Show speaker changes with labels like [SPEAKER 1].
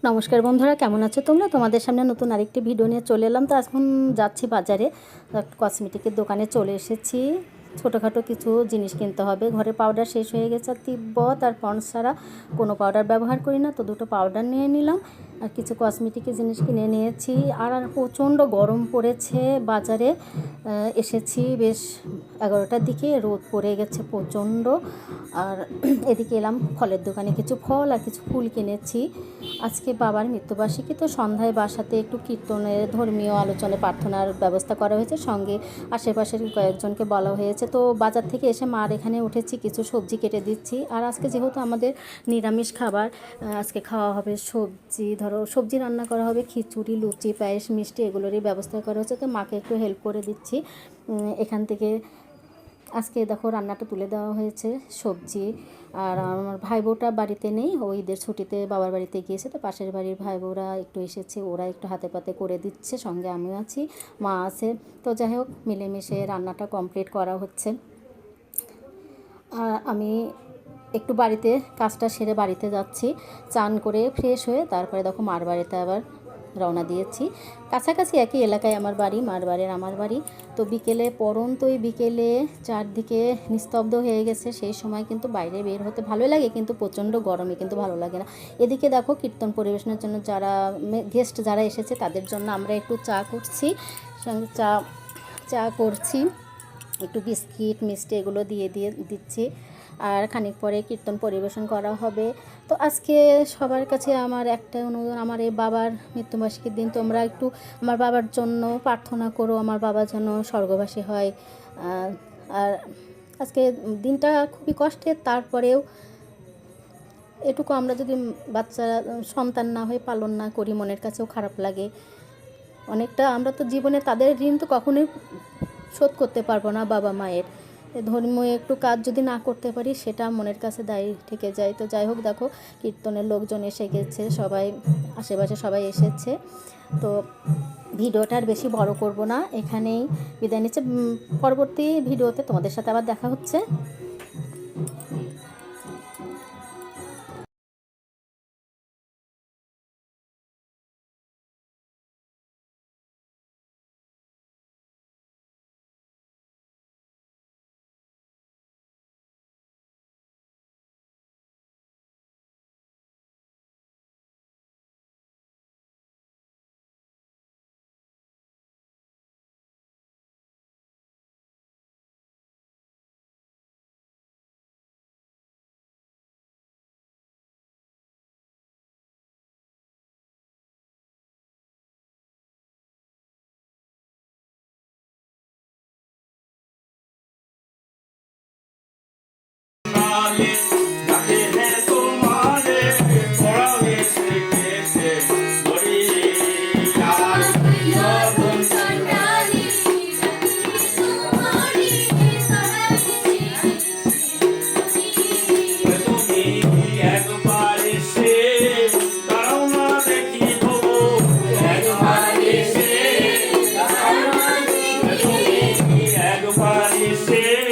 [SPEAKER 1] নমস্কার বন্ধুরা, কেমন আছো তোমরা? তোমাদের সামনে নতুন আরেকটি ভিডিও নিয়ে চলে এলাম। তো এখন যাচ্ছি বাজারে, কসমেটিকের দোকানে চলে এসেছি। ছোটোখাটো কিছু জিনিস কিনতে হবে। ঘরে পাউডার শেষ হয়ে গেছে, আর তিব্বত আর পন্ডস ছাড়া কোনো পাউডার ব্যবহার করি না, তো দুটো পাউডার নিয়ে নিলাম আর কিছু কসমেটিকের জিনিস কিনে নিয়েছি। আর প্রচণ্ড গরম পড়েছে বাজারে। এসেছি বেশ 11টার দিকে, রোদ পড়ে গেছে প্রচণ্ড। আর এদিকে এলাম ফলের দোকানে, কিছু ফল আর কিছু ফুল কিনেছি। আজকে বাবার মৃত্যুবার্ষিকী, তো সন্ধ্যায় বাসাতে একটু কীর্তনের ধর্মীয় আলোচনা প্রার্থনার ব্যবস্থা করা হয়েছে, সঙ্গে আশেপাশের কয়েকজনকে বলা হয়েছে। তো বাজার থেকে এসে মার এখানে উঠেছি, কিছু সবজি কেটে দিচ্ছি। আর আজকে যেহেতু আমাদের নিরামিষ খাবার, আজকে খাওয়া হবে সবজি, ধরো সবজি রান্না করা হবে, খিচুড়ি, লুচি, পায়েস, মিষ্টি এগুলোরই ব্যবস্থা করা হচ্ছে। তো মাকে একটু হেল্প করে দিচ্ছি এখান থেকে। আজকে দেখো রান্নাটা তুলে দেওয়া হয়েছে, সবজি। আর আমার ভাই বউটা বাড়িতে নেই, ও ঈদের ছুটিতে বাবার বাড়িতে গিয়েছে, তো পাশের বাড়ির ভাই বউরা একটু এসেছে, ওরা একটু হাতে পাতে করে দিচ্ছে, সঙ্গে আমিও আছি, মা আছে। তো যাই হোক, মিলেমিশে রান্নাটা কমপ্লিট করা হচ্ছে। আমি একটু বাড়িতে কাজটা সেরে বাড়িতে যাচ্ছি, চান করে ফ্রেশ হয়ে তারপরে দেখো মার বাড়িতে আবার রওনা দিয়েছি। কাছাকাছি একই এলাকায় আমার বাড়ি, মার বাড়ির আমার বাড়ি। তো বিকেলে পড়ন্তই, বিকেলে চারদিকে নিস্তব্ধ হয়ে গেছে। সেই সময় কিন্তু বাইরে বের হতে ভালোই লাগে, কিন্তু প্রচণ্ড গরমে কিন্তু ভালো লাগে না। এদিকে দেখো কীর্তন পরিবেশনের জন্য যারা গেস্ট যারা এসেছে তাদের জন্য আমরা একটু চা করছি, সঙ্গে চা করছি, একটু বিস্কিট মিষ্টি এগুলো দিয়ে দিচ্ছি। আর খানিক পরে কীর্তন পরিবেশন করা হবে। তো আজকে সবার কাছে আমার একটা অনুরোধ, আমার এই বাবার মৃত্যুবার্ষিকীর দিন তোমরা একটু আমার বাবার জন্য প্রার্থনা করো, আমার বাবা যেন স্বর্গবাসী হয়। আর আজকে দিনটা খুবই কষ্টের, তারপরেও এটুকু আমরা যদি বাচ্চারা সন্তান না হয়ে পালন না করি, মনের কাছেও খারাপ লাগে অনেকটা। আমরা তো জীবনে তাদের ঋণ তো কখনোই শোধ করতে পারবো না, বাবা মায়ের। ধর্মীয় একটু কাজ যদি না করতে পারি, সেটা মনের কাছে দায়ী থেকে যায়। তো যাই হোক, দেখো কীর্তনের লোকজন এসে গেছে, সবাই আশেপাশে সবাই এসেছে। তো ভিডিওটা আর বেশি বড় করব না, এখানেই বিদায় নিচ্ছে। পরবর্তী ভিডিওতে তোমাদের সাথে আবার দেখা হচ্ছে।
[SPEAKER 2] Say